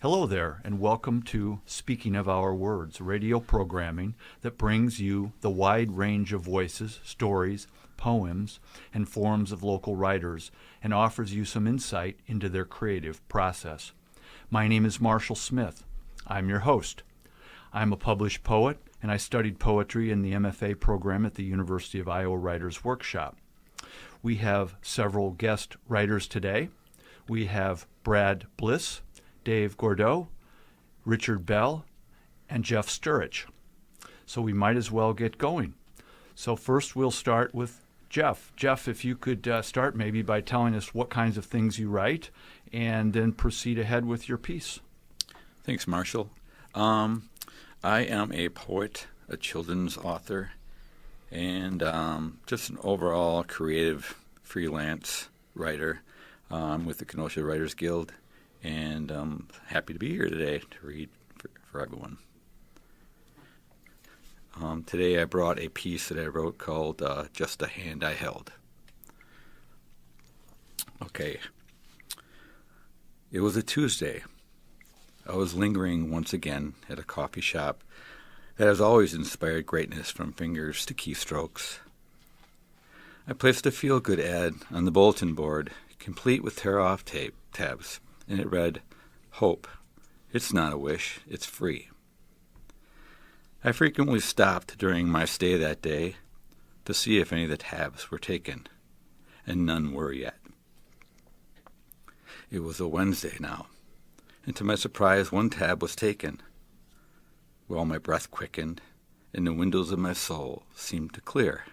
Hello there, and welcome to Speaking of Our Words, radio programming that brings you the wide range of voices, stories, poems, and forms of local writers, and offers you some insight into their creative process. My name is Marhsall Smith. I'm your host. I'm a published poet, and I studied poetry in the MFA program at the University of Iowa Writers Workshop. We have several guest writers today. We have BLiss, Dave Gourdoux, Richard Bell, and Jeff Sturycz. So we might as well get going. So first we'll start with Jeff. Jeff, if you could start maybe by telling us what kinds of things you write, and then proceed ahead with your piece. Thanks, Marshall. I am a poet, a children's author, and just an overall creative freelance writer with the Kenosha Writers Guild. And I'm happy to be here today to read for everyone. Today I brought a piece that I wrote called Just a Hand I Held. Okay. It was a Tuesday. I was lingering once again at a coffee shop that has always inspired greatness from fingers to keystrokes. I placed a feel-good ad on the bulletin board, complete with tear-off tape tabs. And it read, "Hope. It's not a wish, it's free." I frequently stopped during my stay that day to see if any of the tabs were taken, and none were yet. It was a Wednesday now, and to my surprise, one tab was taken. Well, my breath quickened, and the windows of my soul seemed to clear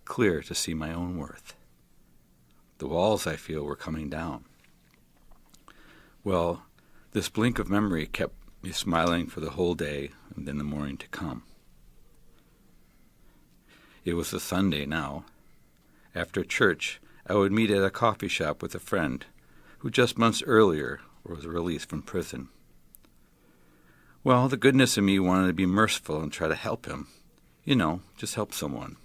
to see my own worth. The walls, I feel, were coming down. Well, this blink of memory kept me smiling for the whole day and then the morning to come. It was a Sunday now. After church, I would meet at a coffee shop with a friend who just months earlier was released from prison. Well, the goodness in me wanted to be merciful and try to help him. Just help someone.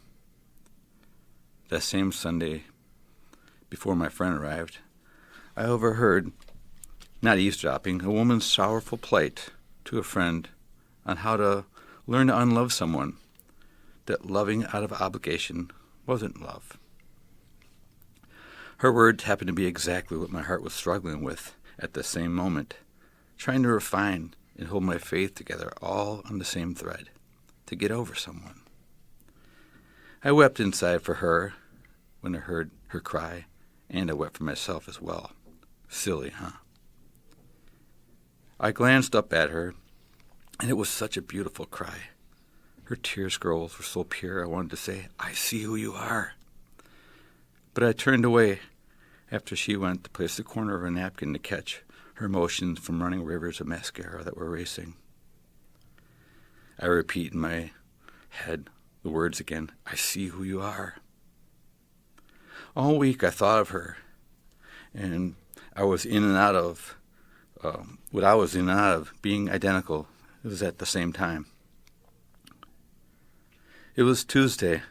That same Sunday, before my friend arrived, I overheard, not eavesdropping, a woman's sorrowful plight to a friend on how to learn to unlove someone, that loving out of obligation wasn't love. Her words happened to be exactly what my heart was struggling with at the same moment, trying to refine and hold my faith together all on the same thread, to get over someone. I wept inside for her when I heard her cry, and I wept for myself as well. Silly, huh? I glanced up at her, and it was such a beautiful cry. Her tear scrolls were so pure I wanted to say, "I see who you are." But I turned away after she went to place the corner of her napkin to catch her emotions from running rivers of mascara that were racing. I repeat in my head the words again, "I see who you are." All week I thought of her, and I was in and out of being identical. It was at the same time. It was Tuesday.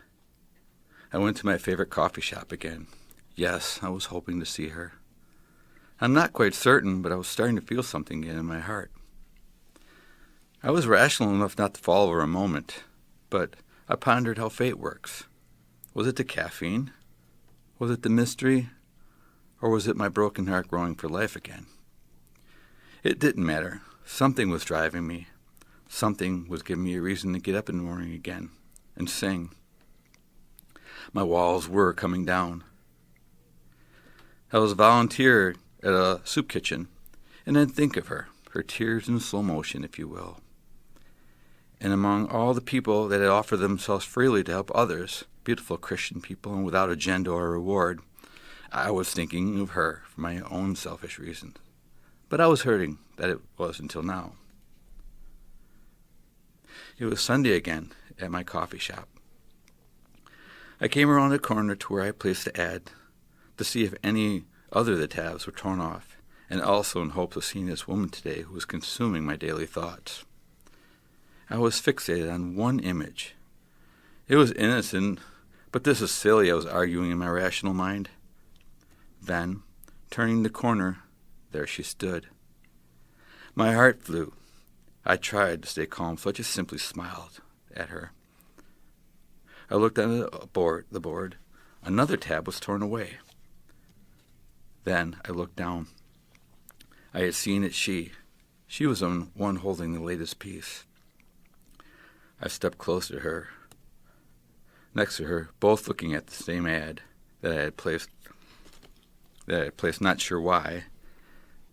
I went to my favorite coffee shop again. Yes, I was hoping to see her. I'm not quite certain, but I was starting to feel something again in my heart. I was rational enough not to fall over a moment, but I pondered how fate works. Was it the caffeine? Was it the mystery? Or was it my broken heart growing for life again? It didn't matter. Something was driving me. Something was giving me a reason to get up in the morning again and sing. My walls were coming down. I was volunteered at a soup kitchen, and I'd think of her tears in slow motion, if you will. And among all the people that had offered themselves freely to help others, beautiful Christian people and without agenda or reward, I was thinking of her for my own selfish reasons. But I was hurting that it was until now. It was Sunday again at my coffee shop. I came around the corner to where I placed the ad to see if any other of the tabs were torn off, and also in hopes of seeing this woman today who was consuming my daily thoughts. I was fixated on one image. It was innocent, but this is silly, I was arguing in my rational mind. Then, turning the corner, there she stood. My heart flew. I tried to stay calm, so I just simply smiled at her. I looked at the board. Another tab was torn away. Then I looked down. I had seen it she was the one holding the latest piece. I stepped closer to her, next to her, both looking at the same ad that I had placed, not sure why,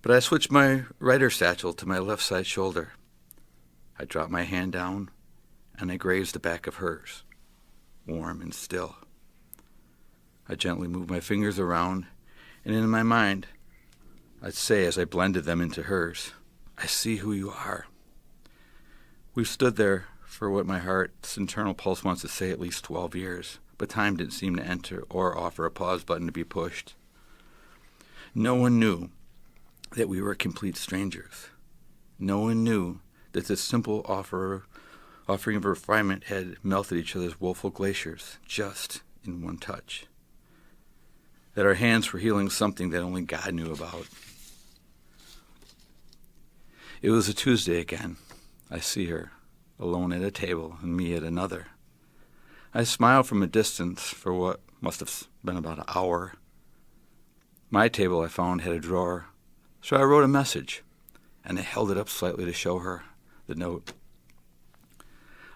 but I switched my writer satchel to my left side shoulder. I dropped my hand down, and I grazed the back of hers, warm and still. I gently moved my fingers around, and in my mind, I'd say as I blended them into hers, I see who you are. We've stood there for what my heart's internal pulse wants to say at least 12 years, but time didn't seem to enter or offer a pause button to be pushed. No one knew that we were complete strangers. No one knew that this simple offering of refinement had melted each other's woeful glaciers just in one touch. That our hands were healing something that only God knew about. It was a Tuesday again. I see her, alone at a table and me at another. I smile from a distance for what must have been about an hour. My table, I found, had a drawer, so I wrote a message, and I held it up slightly to show her the note.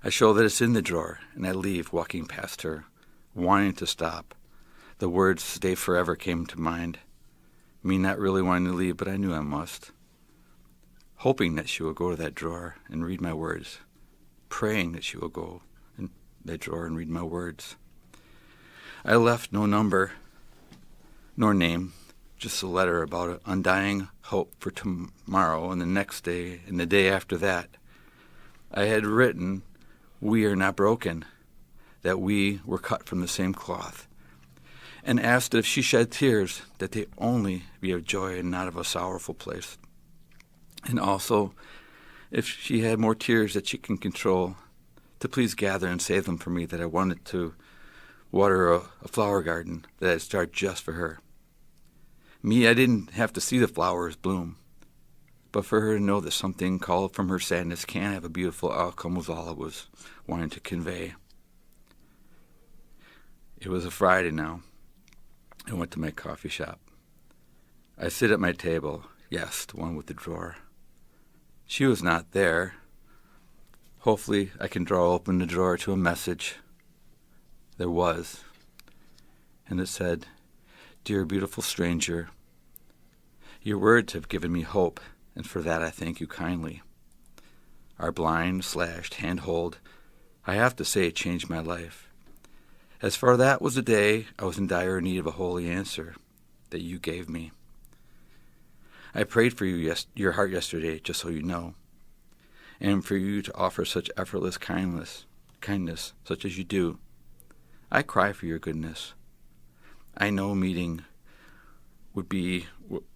I show that it's in the drawer, and I leave, walking past her, wanting to stop. The words "stay forever" came to mind. Me not really wanting to leave, but I knew I must. Hoping that she will go to that drawer and read my words. Praying that she will go in that drawer and read my words. I left no number, nor name, just a letter about an undying hope for tomorrow and the next day and the day after that. I had written, "We are not broken," that we were cut from the same cloth, and asked if she shed tears, that they only be of joy and not of a sorrowful place. And also, if she had more tears that she can control, to please gather and save them for me, that I wanted to water a flower garden that I'd start just for her. Me, I didn't have to see the flowers bloom, but for her to know that something called from her sadness can have a beautiful outcome was all I was wanting to convey. It was a Friday now. I went to my coffee shop. I sit at my table, yes, the one with the drawer. She was not there. Hopefully I can draw open the drawer to a message. There was. And it said, "Dear beautiful stranger, your words have given me hope, and for that I thank you kindly. Our blind, slashed handhold, I have to say, changed my life. As far that was the day I was in dire need of a holy answer that you gave me. I prayed for your heart yesterday, just so you know, and for you to offer such effortless kindness such as you do. I cry for your goodness. I know meeting would be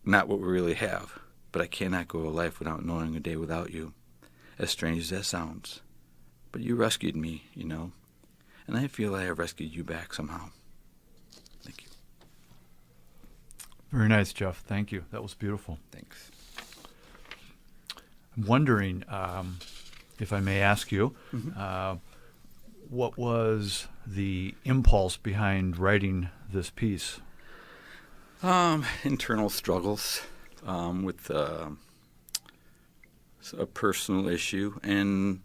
not what we really have, but I cannot go a life without knowing a day without you, as strange as that sounds. But you rescued me, you know, and I feel I have rescued you back somehow. Thank you." Very nice, Jeff. Thank you. That was beautiful. Thanks. I'm wondering, if I may ask you, what was the impulse behind writing this piece? Internal struggles with a personal issue, and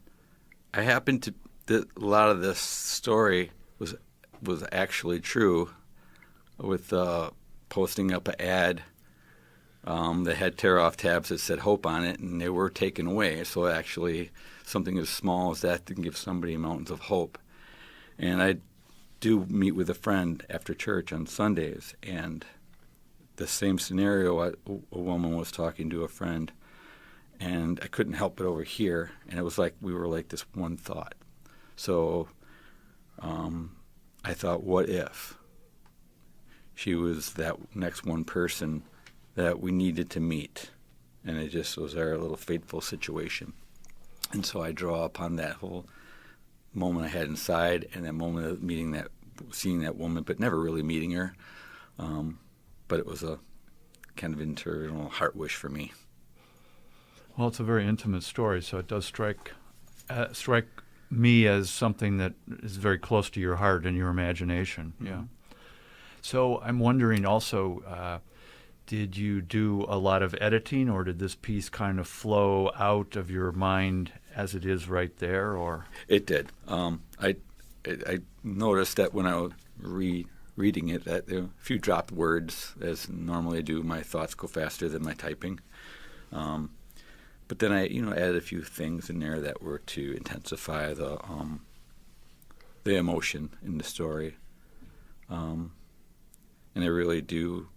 I happened to a lot of this story was actually true. With posting up an ad that had tear-off tabs that said hope on it, and they were taken away. So actually, something as small as that can give somebody mountains of hope. And I do meet with a friend after church on Sundays, and the same scenario, a woman was talking to a friend, and I couldn't help but overhear, and it was like we were like this one thought. So I thought, what if she was that next one person that we needed to meet? And it just was our little fateful situation. And so I draw upon that whole moment I had inside, and that moment of seeing that woman, but never really meeting her. But it was a kind of internal heart wish for me. Well, it's a very intimate story, so it does strike me as something that is very close to your heart and your imagination. Mm-hmm. Yeah. So I'm wondering also, did you do a lot of editing, or did this piece kind of flow out of your mind as it is right there? Or It did. I noticed that when I was reading it, that there were a few dropped words, as normally I do. My thoughts go faster than my typing. But then I, added a few things in there that were to intensify the emotion in the story. And I really do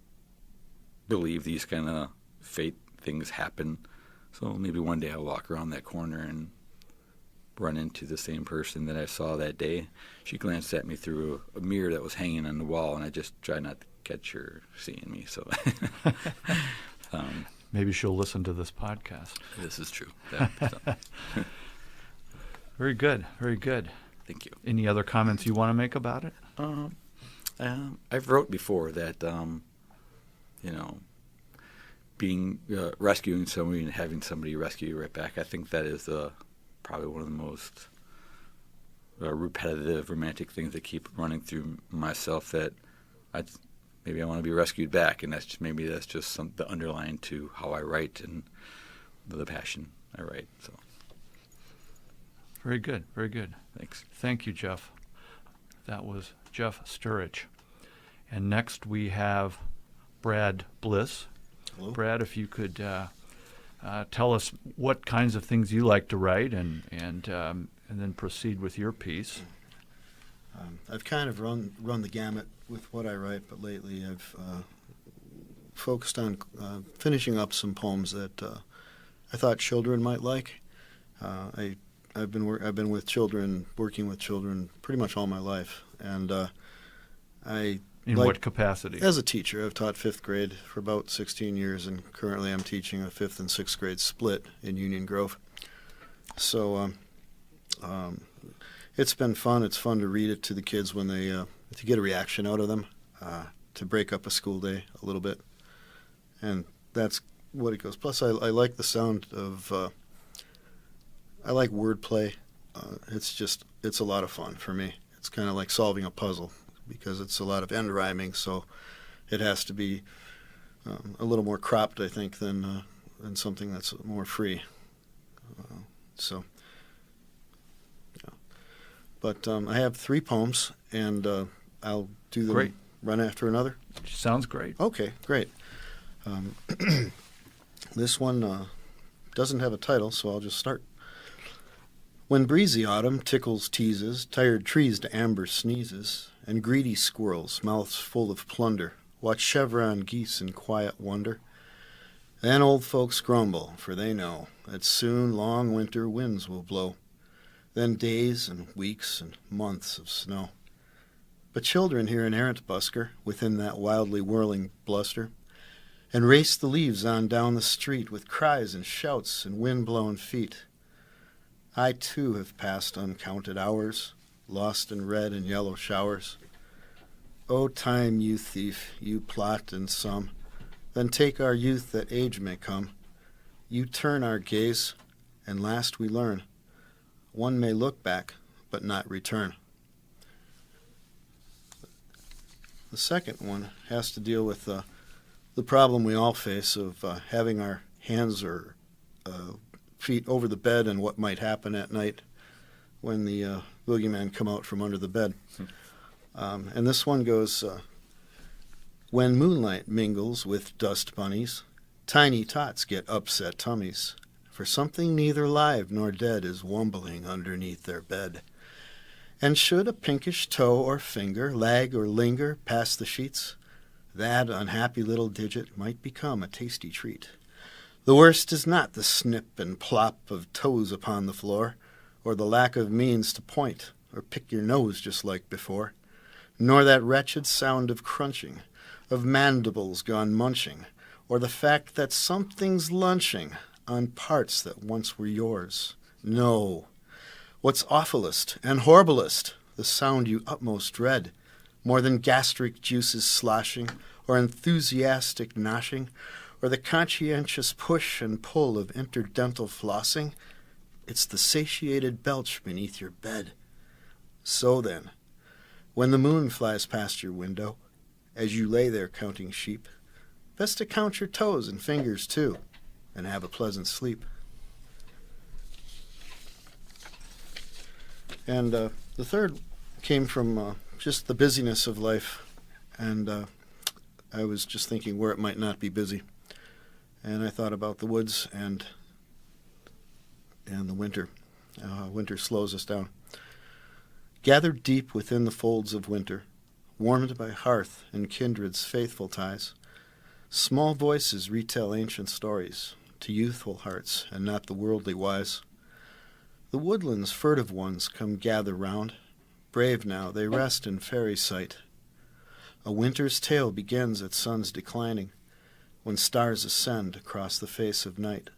believe these kind of fate things happen. So maybe one day I'll walk around that corner and run into the same person that I saw that day. She glanced at me through a mirror that was hanging on the wall, and I just tried not to catch her seeing me. So maybe she'll listen to this podcast. this is true. Very good. Very good. Thank you. Any other comments you want to make about it? I've wrote before that, being rescuing somebody and having somebody rescue you right back. I think that is probably one of the most repetitive romantic things that keep running through myself. That maybe I want to be rescued back, and that's just the underlying to how I write and the passion I write. So. Very good. Very good. Thanks. Thank you, Jeff. That was Jeff Sturycz. And next we have Brad BLiss. Hello. Brad, if you could tell us what kinds of things you like to write, and then proceed with your piece. I've kind of run the gamut with what I write, but lately I've focused on finishing up some poems that I thought children might like. I've been with children, working with children pretty much all my life, and In what capacity? As a teacher. I've taught 5th grade for about 16 years, and currently I'm teaching a 5th and 6th grade split in Union Grove. So it's been fun. It's fun to read it to the kids when they to get a reaction out of them, to break up a school day a little bit, and that's what it goes. Plus, I like the sound of. I like wordplay. It's a lot of fun for me. It's kind of like solving a puzzle, because it's a lot of end rhyming, so it has to be a little more cropped, I think, than something that's more free. But I have 3 poems, and I'll do them. Great. Run after another. Sounds great. Okay, great. This one doesn't have a title, so I'll just start. When breezy autumn tickles teases tired trees to amber sneezes, and greedy squirrels, mouths full of plunder, watch chevron geese in quiet wonder, then old folks grumble, for they know that soon long winter winds will blow, then days and weeks and months of snow. But children hear an errant busker within that wildly whirling bluster, and race the leaves on down the street with cries and shouts and wind-blown feet. I, too, have passed uncounted hours, lost in red and yellow showers. O time, you thief, you plot and sum, then take our youth that age may come. You turn our gaze, and last we learn, one may look back, but not return. The second one has to deal with the problem we all face of having our hands or feet over the bed and what might happen at night when the boogeyman come out from under the bed. And this one goes, when moonlight mingles with dust bunnies, tiny tots get upset tummies, for something neither live nor dead is wumbling underneath their bed. And should a pinkish toe or finger lag or linger past the sheets, that unhappy little digit might become a tasty treat. The worst is not the snip and plop of toes upon the floor, or the lack of means to point or pick your nose just like before, nor that wretched sound of crunching, of mandibles gone munching, or the fact that something's lunching on parts that once were yours. No. What's awfulest and horriblest, the sound you utmost dread, more than gastric juices sloshing, or enthusiastic noshing, or the conscientious push and pull of interdental flossing. It's the satiated belch beneath your bed. So then, when the moon flies past your window, as you lay there counting sheep, best to count your toes and fingers too, and have a pleasant sleep. And the third came from just the busyness of life, and I was just thinking where it might not be busy. And I thought about the woods and the winter. Winter slows us down. Gathered deep within the folds of winter, warmed by hearth and kindred's faithful ties, small voices retell ancient stories to youthful hearts and not the worldly wise. The woodland's furtive ones come gather round, brave now they rest in fairy sight. A winter's tale begins at sun's declining, when stars ascend across the face of night.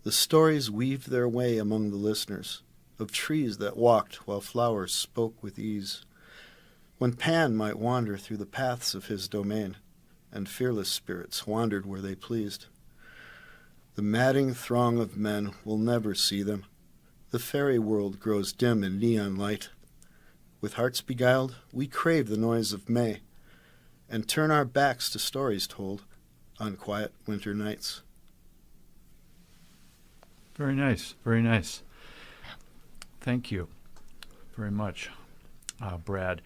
The stories weave their way among the listeners, of trees that walked while flowers spoke with ease, when Pan might wander through the paths of his domain, and fearless spirits wandered where they pleased. The madding throng of men will never see them. The fairy world grows dim in neon light. With hearts beguiled, we crave the noise of May, and turn our backs to stories told on quiet winter nights. Very nice, very nice. Thank you very much, Brad.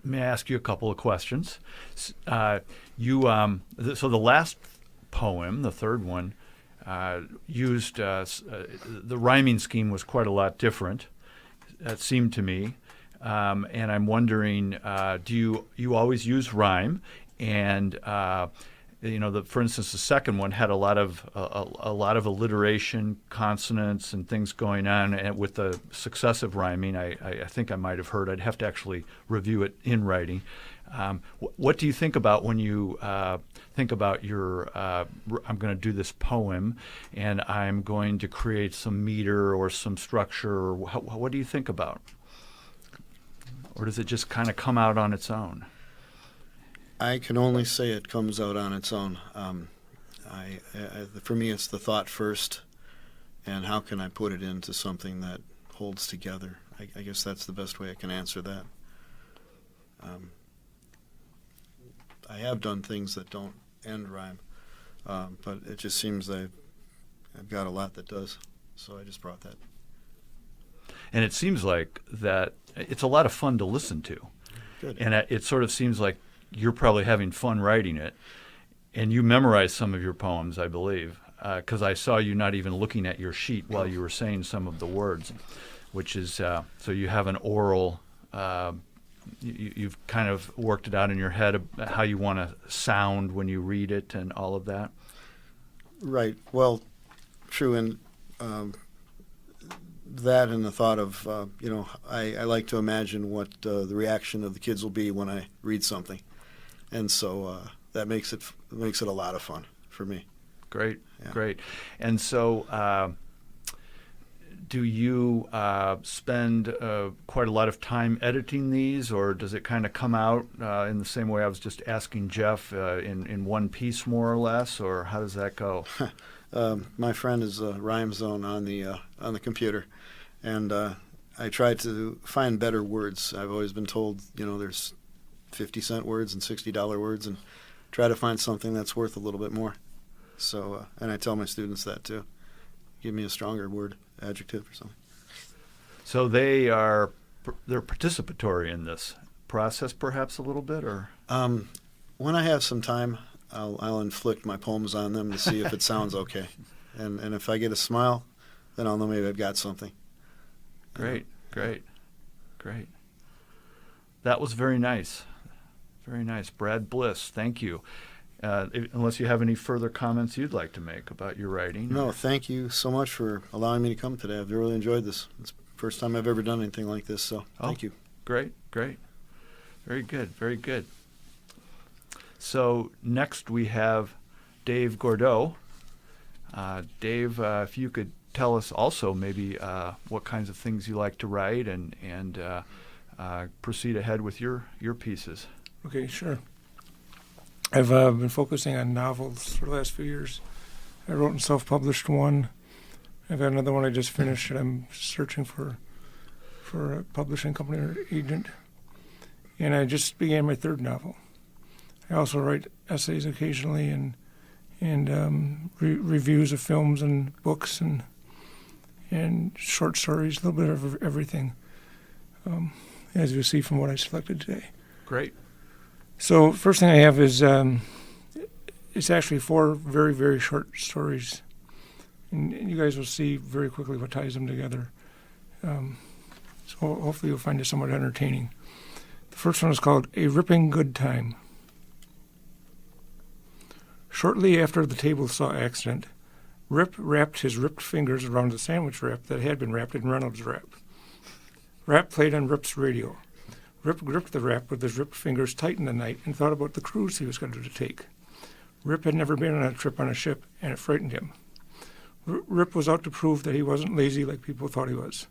May I ask you a couple of questions? So the last poem, the third one, used the rhyming scheme was quite a lot different, it seemed to me. And I'm wondering, do you always use rhyme? And for instance, the second one had a lot of alliteration, consonants, and things going on. And with the successive rhyming, I think I might have heard. I'd have to actually review it in writing. What do you think about when you think about your? I'm going to do this poem, and I'm going to create some meter or some structure. Or what do you think about? Or does it just kind of come out on its own? I can only say it comes out on its own. For me, it's the thought first, and how can I put it into something that holds together? I guess that's the best way I can answer that. I have done things that don't end rhyme, but it just seems I've got a lot that does, so I just brought that. And it seems like that it's a lot of fun to listen to. Good. And it sort of seems like you're probably having fun writing it, and you memorized some of your poems, I believe, because I saw you not even looking at your sheet while you were saying some of the words, which is so you have an oral. You've kind of worked it out in your head how you want to sound when you read it and all of that. Right. Well, true, and that and the thought of I like to imagine what the reaction of the kids will be when I read something. And so that makes it a lot of fun for me. Great, yeah. Great. And so do you spend quite a lot of time editing these, or does it kind of come out in the same way I was just asking Jeff, in one piece more or less, or how does that go? My friend is Rhyme Zone on the computer, and I try to find better words. I've always been told, there's 50-cent words and $60 words, and try to find something that's worth a little bit more. So, and I tell my students that too. Give me a stronger word, adjective or something. So they're participatory in this process, perhaps a little bit, or when I have some time, I'll inflict my poems on them to see if it sounds okay, and if I get a smile, then I'll know maybe I've got something. Great. That was very nice. Very nice. Brad BLiss, thank you. Unless you have any further comments you'd like to make about your writing. No, thank you so much for allowing me to come today. I've really enjoyed this. It's the first time I've ever done anything like this, so thank you. Great. Very good. So next we have Dave Gourdoux. Dave, if you could tell us also maybe what kinds of things you like to write, and proceed ahead with your pieces. Okay, sure. I've been focusing on novels for the last few years. I wrote and self-published one. I've got another one I just finished that I'm searching for a publishing company or agent. And I just began my third novel. I also write essays occasionally and reviews of films and books and short stories, a little bit of everything, as you see from what I selected today. Great. So first thing I have is it's actually 4 very, very short stories. And you guys will see very quickly what ties them together. So hopefully you'll find it somewhat entertaining. The first one is called A Ripping Good Time. Shortly after the table saw accident, Rip wrapped his ripped fingers around the sandwich wrap that had been wrapped in Reynolds wrap. Wrap played on Rip's radio. Rip gripped the wrap with his ripped fingers tight in the night and thought about the cruise he was going to take. Rip had never been on a trip on a ship, and it frightened him. Rip was out to prove that he wasn't lazy like people thought he was.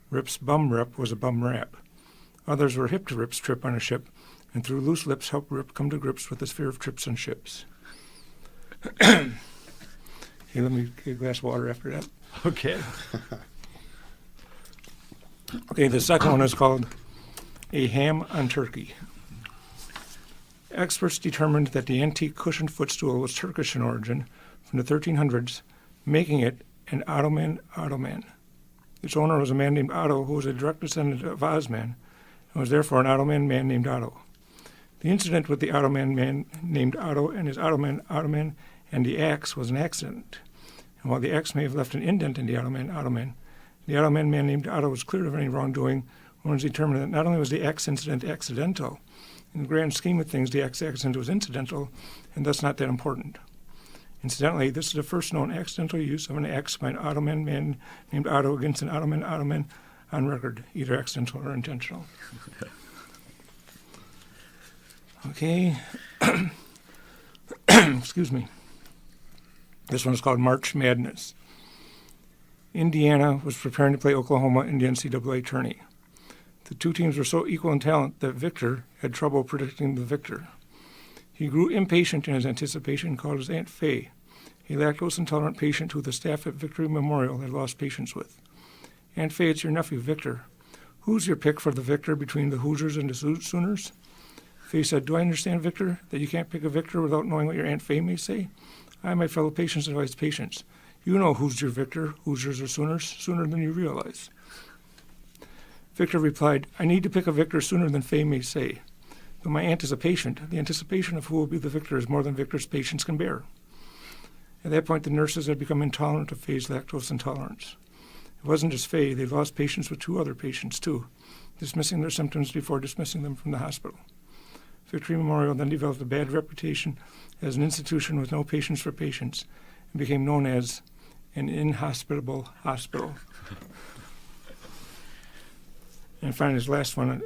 Rip's bum rep was a bum rap. Others were hip to Rip's trip on a ship, and through loose lips helped Rip come to grips with his fear of trips on ships. Hey, let me get a glass of water after that. Okay. Okay, the second one is called A Ham on Turkey. Experts determined that the antique cushioned footstool was Turkish in origin from the 1300s, making it an Ottoman Ottoman. Its owner was a man named Otto, who was a direct descendant of Osman, and was therefore an Ottoman man named Otto. The incident with the Ottoman man named Otto and his Ottoman and the axe was an accident. And while the axe may have left an indent in the Ottoman man named Otto was cleared of any wrongdoing when it was determined that not only was the axe incident accidental, in the grand scheme of things, the axe accident was incidental and thus not that important. Incidentally, this is the first known accidental use of an axe by an Ottoman man named Otto against an Ottoman on record, either accidental or intentional. Okay. Excuse me. This one is called March Madness. Indiana was preparing to play Oklahoma in the NCAA tourney. The two teams were so equal in talent that Victor had trouble predicting the victor. He grew impatient in his anticipation and called his Aunt Fay, a lactose-intolerant patient who the staff at Victory Memorial had lost patience with. Aunt Fay, it's your nephew, Victor. Who's your pick for the victor between the Hoosiers and the Sooners? Fay said, do I understand, Victor, that you can't pick a victor without knowing what your Aunt Fay may say? I, my fellow patients, advise patience. You know who's your victor, Hoosiers or Sooners, sooner than you realize. Victor replied, I need to pick a victor sooner than Fay may say. Though my aunt is a patient, the anticipation of who will be the victor is more than Victor's patience can bear. At that point, the nurses had become intolerant of Fay's lactose intolerance. It wasn't just Fay, they lost patience with 2 other patients, too, dismissing their symptoms before dismissing them from the hospital. Victory Memorial then developed a bad reputation as an institution with no patience for patients and became known as an inhospitable hospital. And finally, this last one,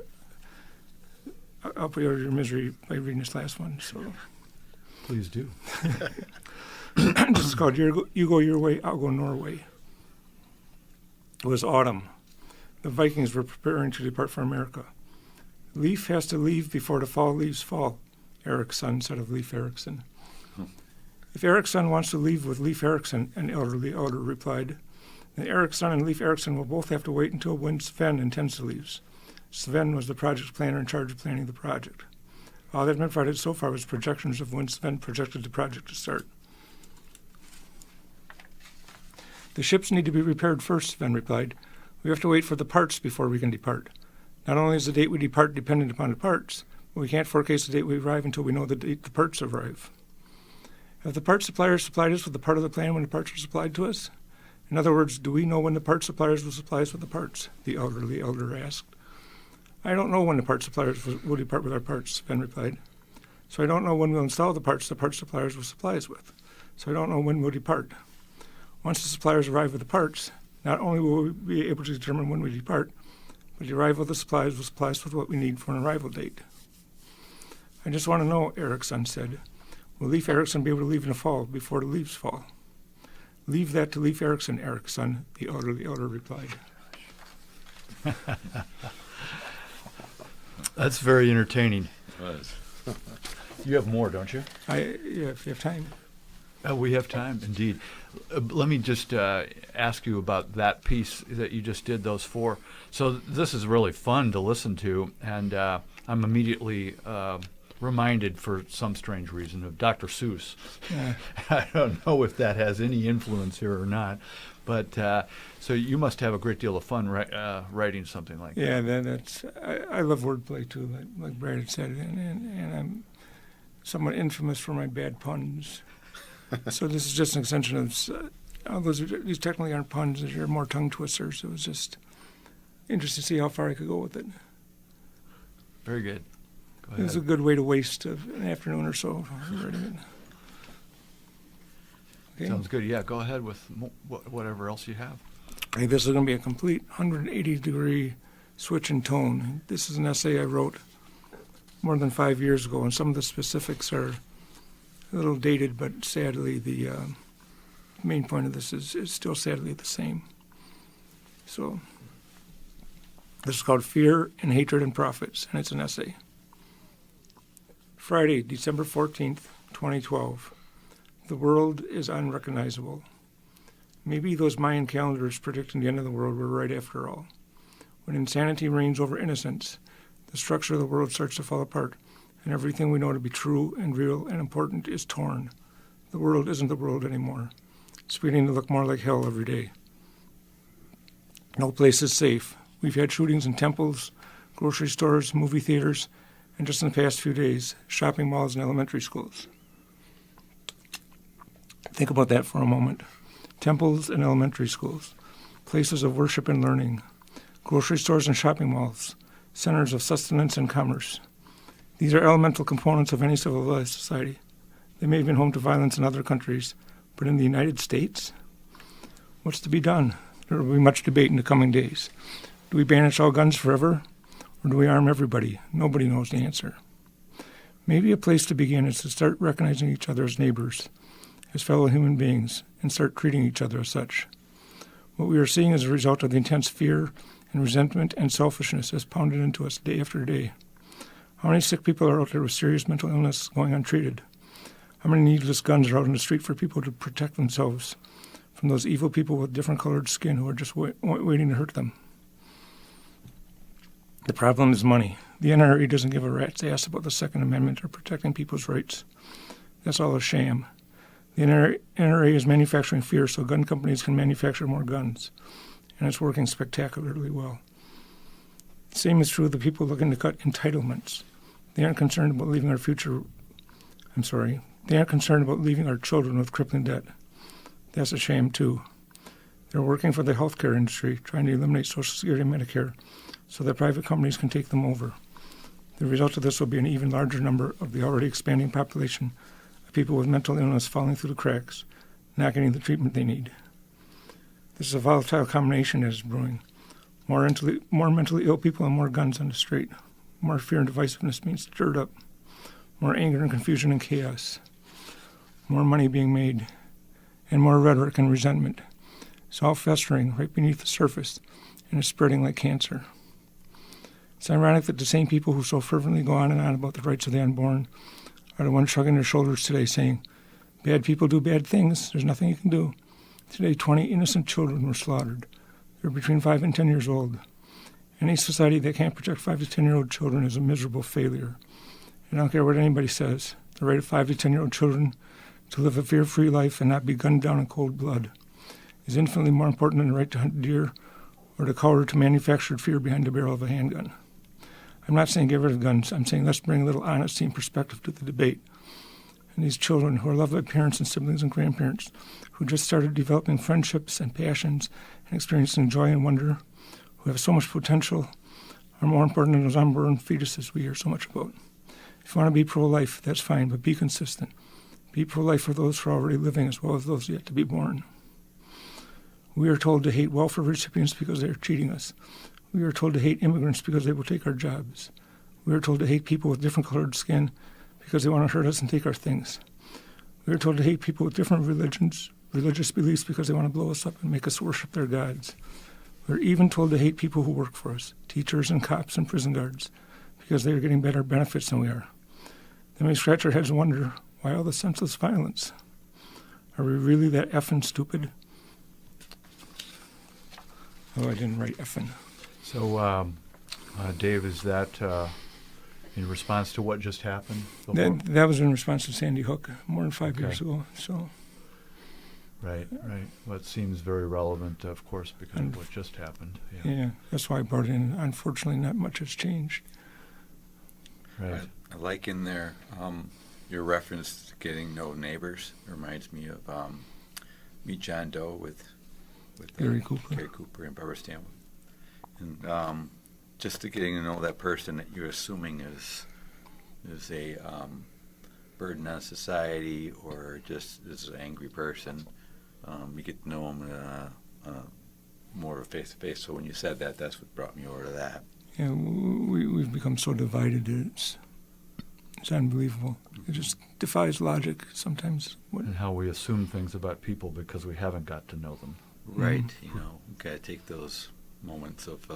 I'll put you out of your misery by reading this last one. So, Please do. this is called You Go Your Way, I'll Go Norway. It was autumn. The Vikings were preparing to depart for America. Leif has to leave before the fall leaves fall, Eric's son said of Leif Erikson. If Eric's son wants to leave with Leif Erikson, an elderly elder replied, then Eric's son and Leif Erikson will both have to wait until when Sven intends to leave. Sven was the project planner in charge of planning the project. All that had been provided so far was projections of when Sven projected the project to start. The ships need to be repaired first, Sven replied. We have to wait for the parts before we can depart. Not only is the date we depart dependent upon the parts, but we can't forecast the date we arrive until we know the date the parts arrive. Have the parts suppliers supplied us with the part of the plan when the parts are supplied to us? In other words, do we know when the parts suppliers will supply us with the parts? The elderly elder asked. I don't know when the parts suppliers will depart with our parts, Sven replied. So I don't know when we'll install the parts suppliers will supply us with. So I don't know when we'll depart. Once the suppliers arrive with the parts, not only will we be able to determine when we depart, but the arrival of the supplies will supply us with what we need for an arrival date. I just want to know, Erikson said. Will Leif Erikson be able to leave in the fall before the leaves fall? Leave that to Leif Erikson, Erikson, the elderly elder replied. That's very entertaining. It was. You have more, don't you? Yeah, if you have time. We have time, indeed. Let me just ask you about that piece that you just did, those four. So this is really fun to listen to, and I'm immediately reminded, for some strange reason, of Dr. Seuss. Yeah. I don't know if that has any influence here or not, but so you must have a great deal of fun writing something like that. Yeah, that's. I love wordplay too, like Brad had said, and I'm somewhat infamous for my bad puns. So this is just an extension of these technically aren't puns; they're more tongue twisters. It was just interesting to see how far I could go with it. Very good. Go ahead. It was a good way to waste an afternoon or so writing it. Okay. Sounds good. Yeah, go ahead with whatever else you have. I think this is going to be a complete 180-degree switch in tone. This is an essay I wrote more than 5 years ago, and some of the specifics are a little dated, but sadly the main point of this is still sadly the same. So this is called Fear and Hatred and Profits, and it's an essay. Friday, December 14th, 2012. The world is unrecognizable. Maybe those Mayan calendars predicting the end of the world were right after all. When insanity reigns over innocence, the structure of the world starts to fall apart, and everything we know to be true and real and important is torn. The world isn't the world anymore. It's beginning to look more like hell every day. No place is safe. We've had shootings in temples, grocery stores, movie theaters, and just in the past few days, shopping malls and elementary schools. Think about that for a moment. Temples and elementary schools, places of worship and learning, grocery stores and shopping malls, centers of sustenance and commerce. These are elemental components of any civilized society. They may have been home to violence in other countries, but in the United States, what's to be done? There will be much debate in the coming days. Do we banish all guns forever, or do we arm everybody? Nobody knows the answer. Maybe a place to begin is to start recognizing each other as neighbors, as fellow human beings, and start treating each other as such. What we are seeing is a result of the intense fear and resentment and selfishness as pounded into us day after day. How many sick people are out there with serious mental illness going untreated? How many needless guns are out on the street for people to protect themselves from those evil people with different colored skin who are just waiting to hurt them? The problem is money. The NRA doesn't give a rat's ass about the Second Amendment or protecting people's rights. That's all a sham. The NRA is manufacturing fear so gun companies can manufacture more guns, and it's working spectacularly well. The same is true of the people looking to cut entitlements. They aren't concerned about leaving our They aren't concerned about leaving our children with crippling debt. That's a shame, too. They're working for the healthcare industry, trying to eliminate Social Security and Medicare so that private companies can take them over. The result of this will be an even larger number of the already expanding population of people with mental illness falling through the cracks, not getting the treatment they need. This is a volatile combination that is brewing. More mentally ill people and more guns on the street. More fear and divisiveness being stirred up. More anger and confusion and chaos. More money being made. And more rhetoric and resentment. It's all festering right beneath the surface and is spreading like cancer. It's ironic that the same people who so fervently go on and on about the rights of the unborn are the ones shrugging their shoulders today saying, bad people do bad things, there's nothing you can do. Today, 20 innocent children were slaughtered. They're between 5 and 10 years old. Any society that can't protect 5 to 10-year-old children is a miserable failure. And I don't care what anybody says. The right of 5 to 10-year-old children to live a fear-free life and not be gunned down in cold blood is infinitely more important than the right to hunt deer or to cower to manufactured fear behind the barrel of a handgun. I'm not saying get rid of guns. I'm saying let's bring a little honesty and perspective to the debate. And these children who are loved by parents and siblings and grandparents who just started developing friendships and passions and experiencing joy and wonder, who have so much potential, are more important than those unborn fetuses we hear so much about. If you want to be pro-life, that's fine, but be consistent. Be pro-life for those who are already living as well as those yet to be born. We are told to hate welfare recipients because they are cheating us. We are told to hate immigrants because they will take our jobs. We are told to hate people with different colored skin because they want to hurt us and take our things. We are told to hate people with different religious beliefs because they want to blow us up and make us worship their gods. We're even told to hate people who work for us, teachers and cops and prison guards, because they are getting better benefits than we are. Then we scratch our heads and wonder, why all the senseless violence? Are we really that effing stupid? Oh, I didn't write effing. So, Dave, is that in response to what just happened? That was in response to Sandy Hook more than 5 years Okay. ago. So, Right. Well, it seems very relevant, of course, because of what just happened. yeah, that's why I brought it in. Unfortunately, not much has changed. Right. I like in there your reference to getting no neighbors. Reminds me of Meet John Doe with Gary Cooper. Gary Cooper and Barbara Stanwyck. And just to getting to know that person that you're assuming is a burden on society or just is an angry person. You get to know them more face-to-face. So when you said that, that's what brought me over to that. Yeah, we've become so divided. It's unbelievable. It just defies logic sometimes. And how we assume things about people because we haven't got to know them. Right. You know, you got to take those moments of,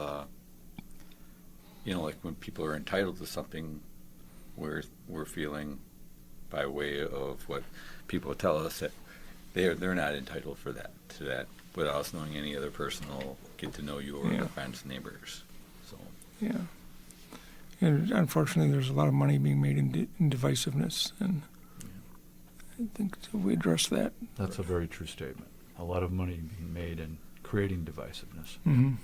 like when people are entitled to something, we're feeling by way of what people tell us that they're not entitled to that without us knowing any other person will get to know you or your friends, neighbors. So Yeah. And unfortunately, there's a lot of money being made in divisiveness, and I think we address that. That's a very true statement. A lot of money being made in creating divisiveness. Mm-hmm.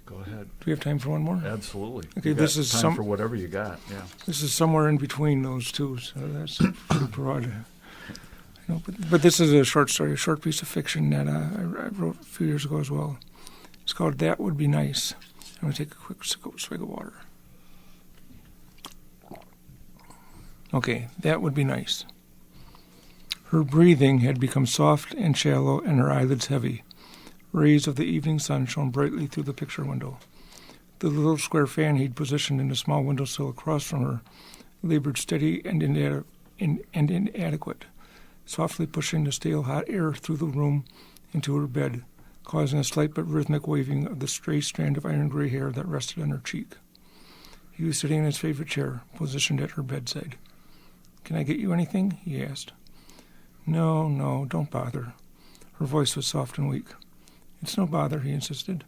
Go ahead. Do we have time for one more? Absolutely. Okay, You this got is time some- for whatever you got. Yeah. This is somewhere in between those two, so that's pretty broad. But this is a short story, a short piece of fiction that I wrote a few years ago as well. It's called That Would Be Nice. I'm going to take a quick swig of water. Okay, that would be nice. Her breathing had become soft and shallow and her eyelids heavy. Rays of the evening sun shone brightly through the picture window. The little square fan he'd positioned in the small windowsill across from her labored steady and inadequate, softly pushing the stale hot air through the room into her bed, causing a slight but rhythmic waving of the stray strand of iron gray hair that rested on her cheek. He was sitting in his favorite chair, positioned at her bedside. "Can I get you anything?" he asked. No, don't bother." Her voice was soft and weak. "It's no bother," he insisted.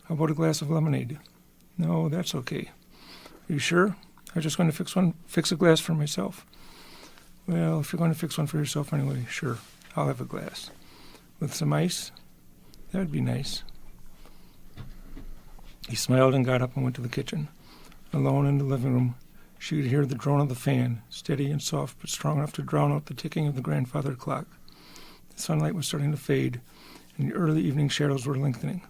"How about a glass of lemonade?" "No, that's okay." "Are you sure? I was just going to fix a glass for myself." "Well, if you're going to fix one for yourself anyway, sure, I'll have a glass. With some ice? That would be nice." He smiled and got up and went to the kitchen. Alone in the living room, she could hear the drone of the fan, steady and soft but strong enough to drown out the ticking of the grandfather clock. The sunlight was starting to fade, and the early evening shadows were lengthening.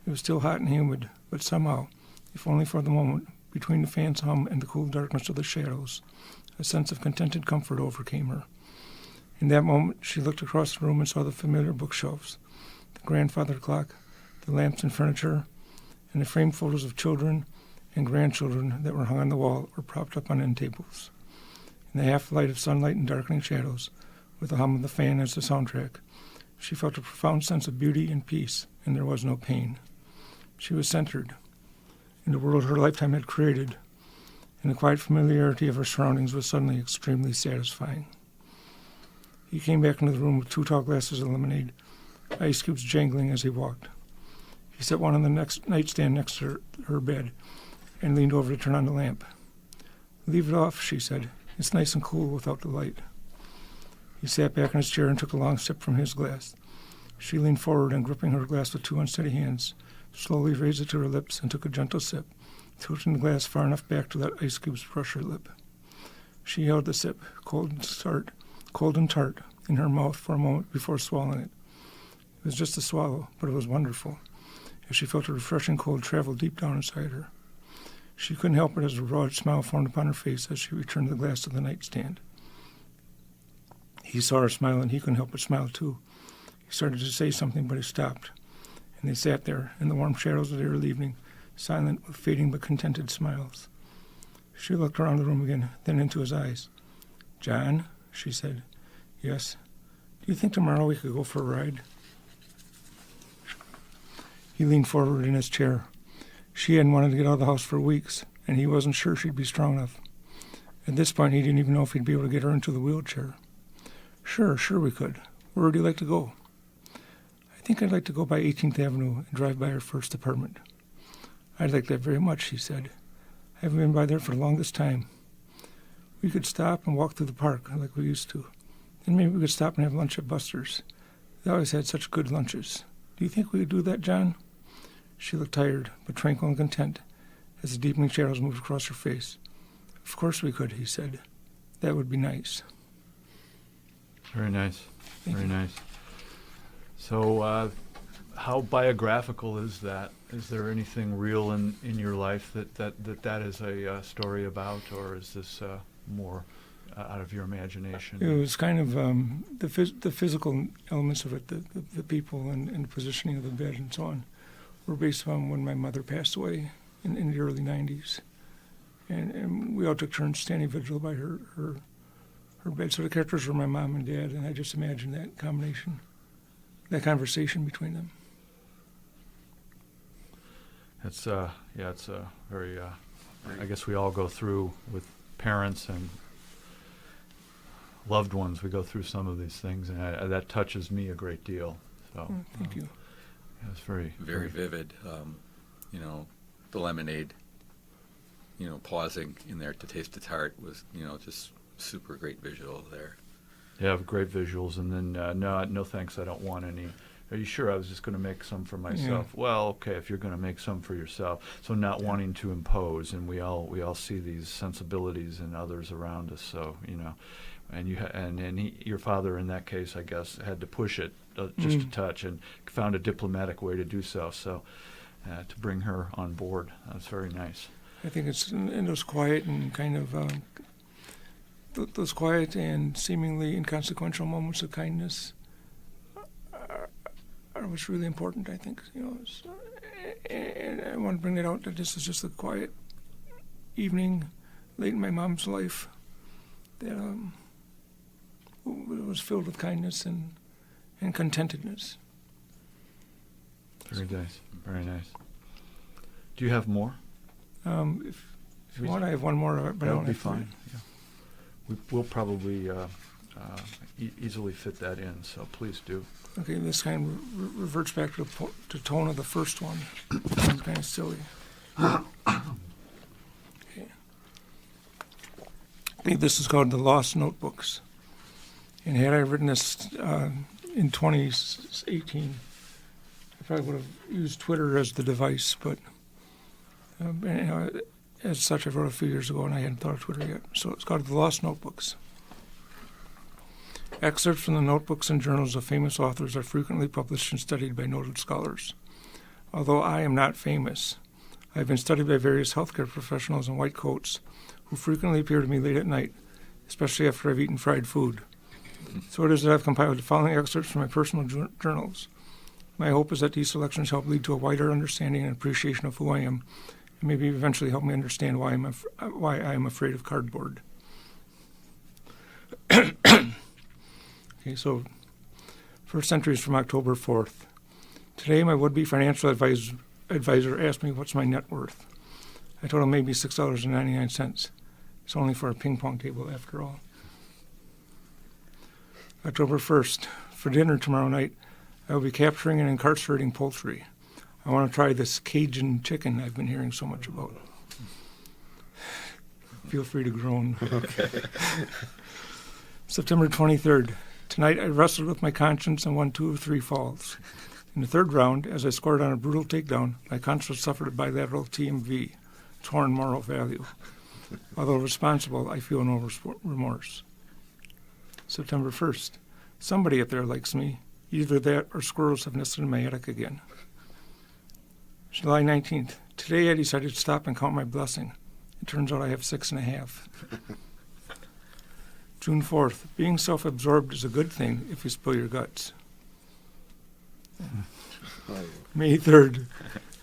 It was still hot and humid, but somehow, if only for the moment, between the fan's hum and the cool darkness of the shadows, a sense of contented comfort overcame her. In that moment, she looked across the room and saw the familiar bookshelves, the grandfather clock, the lamps and furniture, and the framed photos of children and grandchildren that were hung on the wall or propped up on end tables. In the half-light of sunlight and darkening shadows, with the hum of the fan as the soundtrack, she felt a profound sense of beauty and peace, and there was no pain. She was centered in the world her lifetime had created, and the quiet familiarity of her surroundings was suddenly extremely satisfying. He came back into the room with 2 tall glasses of lemonade, ice cubes jangling as he walked. He set one on the next nightstand next to her bed and leaned over to turn on the lamp. "Leave it off," she said. "It's nice and cool without the light." He sat back in his chair and took a long sip from his glass. She leaned forward and, gripping her glass with 2 unsteady hands, slowly raised it to her lips and took a gentle sip, tilting the glass far enough back to let ice cubes brush her lip. She held the sip, cold and tart, in her mouth for a moment before swallowing it. It was just a swallow, but it was wonderful, as she felt a refreshing cold travel deep down inside her. She couldn't help it as a broad smile formed upon her face as she returned the glass to the nightstand. He saw her smile, and he couldn't help but smile too. He started to say something, but he stopped, and they sat there in the warm shadows of the early evening, silent with fading but contented smiles. She looked around the room again, then into his eyes. "John," she said. "Yes." "Do you think tomorrow we could go for a ride?" He leaned forward in his chair. She hadn't wanted to get out of the house for weeks, and he wasn't sure she'd be strong enough. At this point, he didn't even know if he'd be able to get her into the wheelchair. Sure we could. Where would you like to go? I think I'd like to go by 18th Avenue and drive by our first apartment. I'd like that very much, she said. I haven't been by there for the longest time. We could stop and walk through the park like we used to. Then maybe we could stop and have lunch at Buster's. They always had such good lunches. Do you think we could do that, John? She looked tired, but tranquil and content, as the deepening shadows moved across her face. Of course we could, he said. That would be nice. Very nice. Thank Very you. nice. So, how biographical is that? Is there anything real in your life that is a story about, or is this more out of your imagination? It was kind of the physical elements of it, the people and the positioning of the bed and so on, were based on when my mother passed away in the early 90s. And we all took turns standing vigil by her bed. So the characters were my mom and dad, and I just imagined that combination, that conversation between them. It's it's a very. I guess we all go through with parents and loved ones. We go through some of these things, and that touches me a great deal. So Thank you. yeah, it's very Very vivid. The lemonade, pausing in there to taste the tart was, just super great visual there. Yeah, great visuals. And then no thanks. I don't want any. Are you sure? I was just going to make some for myself. Yeah. Well, okay, if you're going to make some for yourself, so not wanting to impose, and we all see these sensibilities in others around us. So and your father in that case, I guess, had to push it just a touch, and found a diplomatic way to do so. So to bring her on board, that's very nice. I think it's in those quiet and kind of those quiet and seemingly inconsequential moments of kindness are what's really important, I think. And I want to bring it out that this is just a quiet evening late in my mom's life that was filled with kindness and contentedness. Very nice. Very nice. Do you have more? If you want, I have one more, but I That don't would be have to. fine. Yeah. We'll probably easily fit that in, so please do. Okay, this kind of reverts back to the tone of the first one. It's kind of silly. Okay. I think this is called The Lost Notebooks. And had I written this in 2018, I probably would have used Twitter as the device, but as such, I wrote it a few years ago, and I hadn't thought of Twitter yet. So it's called The Lost Notebooks. Excerpts from the notebooks and journals of famous authors are frequently published and studied by noted scholars. Although I am not famous, I have been studied by various healthcare professionals in white coats who frequently appear to me late at night, especially after I've eaten fried food. So it is that I've compiled the following excerpts from my personal journals. My hope is that these selections help lead to a wider understanding and appreciation of who I am, and maybe eventually help me understand why I am afraid of cardboard. Okay, so first entry is from October 4th. Today, my would-be financial advisor asked me what's my net worth. I told him maybe $6.99. It's only for a ping pong table after all. October 1st. For dinner tomorrow night, I will be capturing and incarcerating poultry. I want to try this Cajun chicken I've been hearing so much about. Feel free to groan. Okay. September 23rd. Tonight I wrestled with my conscience and won 2 of 3 falls. In the third round, as I scored on a brutal takedown, my conscience suffered a bilateral TMV, torn moral value. Although responsible, I feel no remorse. September 1st. Somebody up there likes me. Either that or squirrels have nested in my attic again. July 19th. Today I decided to stop and count my blessing. It turns out I have 6.5. June 4th. Being self-absorbed is a good thing if you spill your guts. May 3rd.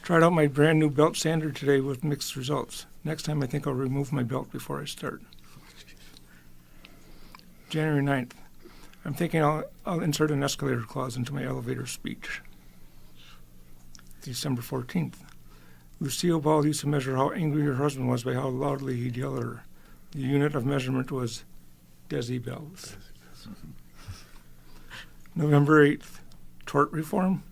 Tried out my brand new belt sander today with mixed results. Next time I think I'll remove my belt before I start. January 9th. I'm thinking I'll insert an escalator clause into my elevator speech. December 14th. Lucille Ball used to measure how angry her husband was by how loudly he'd yell at her. The unit of measurement was decibels. November 8th, tort reform.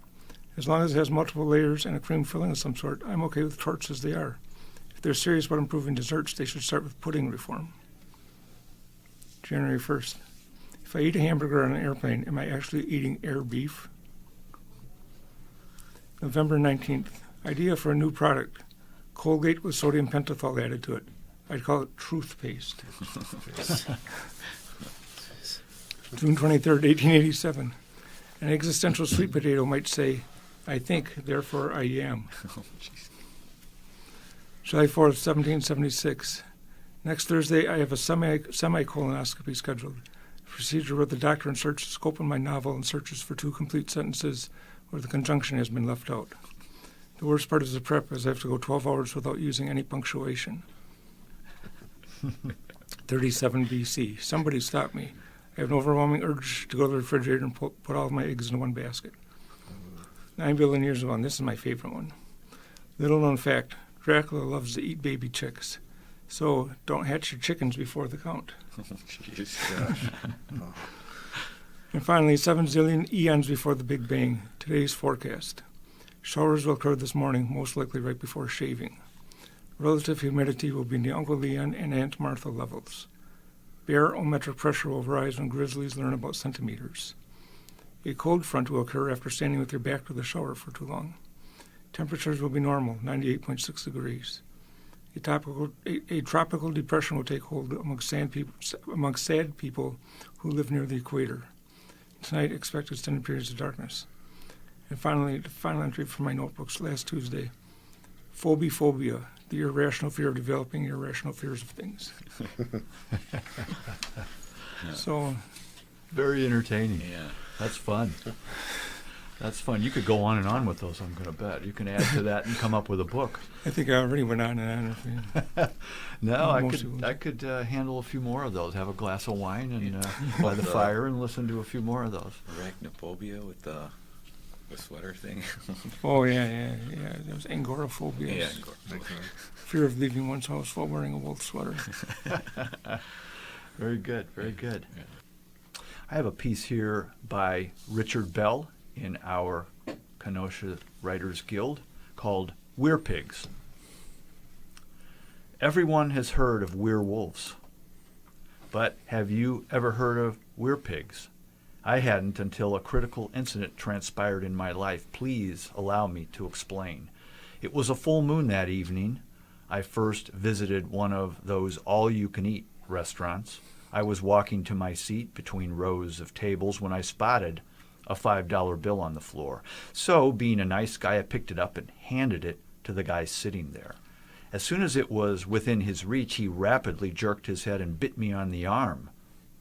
As long as it has multiple layers and a cream filling of some sort, I'm okay with torts as they are. If they're serious about improving desserts, they should start with pudding reform. January 1st. If I eat a hamburger on an airplane, am I actually eating air beef? November 19th. Idea for a new product. Colgate with sodium pentothal added to it. I'd call it truth paste. June 23rd, 1887. An existential sweet potato might say, I think, therefore I am. July 4th, 1776. Next Thursday, I have a semi-colonoscopy scheduled. A procedure where the doctor inserts a scope in my novel and searches for 2 complete sentences where the conjunction has been left out. The worst part is the prep, as I have to go 12 hours without using any punctuation. 37 BC. Somebody stop me. I have an overwhelming urge to go to the refrigerator and put all of my eggs in one basket. 9 billion years ago, and this is my favorite one. Little known fact, Dracula loves to eat baby chicks. So don't hatch your chickens before the count. Jeez. And finally, 7 zillion eons before the Big Bang, today's forecast. Showers will occur this morning, most likely right before shaving. Relative humidity will be in the Uncle Leon and Aunt Martha levels. Barometric pressure will rise when grizzlies learn about centimeters. A cold front will occur after standing with your back to the shower for too long. Temperatures will be normal, 98.6 degrees. A tropical depression will take hold among sad people who live near the equator. Tonight, expect extended periods of darkness. And finally, the final entry from my notebooks last Tuesday. Phobophobia, the irrational fear of developing irrational fears of things. So, Very entertaining. Yeah. That's fun. That's fun. You could go on and on with those, I'm going to bet. You can add to that and come up with a book. I think I already went on and on. No, Most I could handle a few more of those. Have a glass of wine and by the fire and listen to a few more of those. Arachnophobia with the sweater thing. Oh, yeah. There was angoraphobia. Yeah. Fear of leaving one's house while wearing a wool sweater. Very good, very good. I have a piece here by Richard Bell in our Kenosha Writers Guild called Weir Pigs. Everyone has heard of werewolves, but have you ever heard of weir pigs? I hadn't until a critical incident transpired in my life. Please allow me to explain. It was a full moon that evening. I first visited one of those all-you-can-eat restaurants. I was walking to my seat between rows of tables when I spotted a $5 bill on the floor. So, being a nice guy, I picked it up and handed it to the guy sitting there. As soon as it was within his reach, he rapidly jerked his head and bit me on the arm.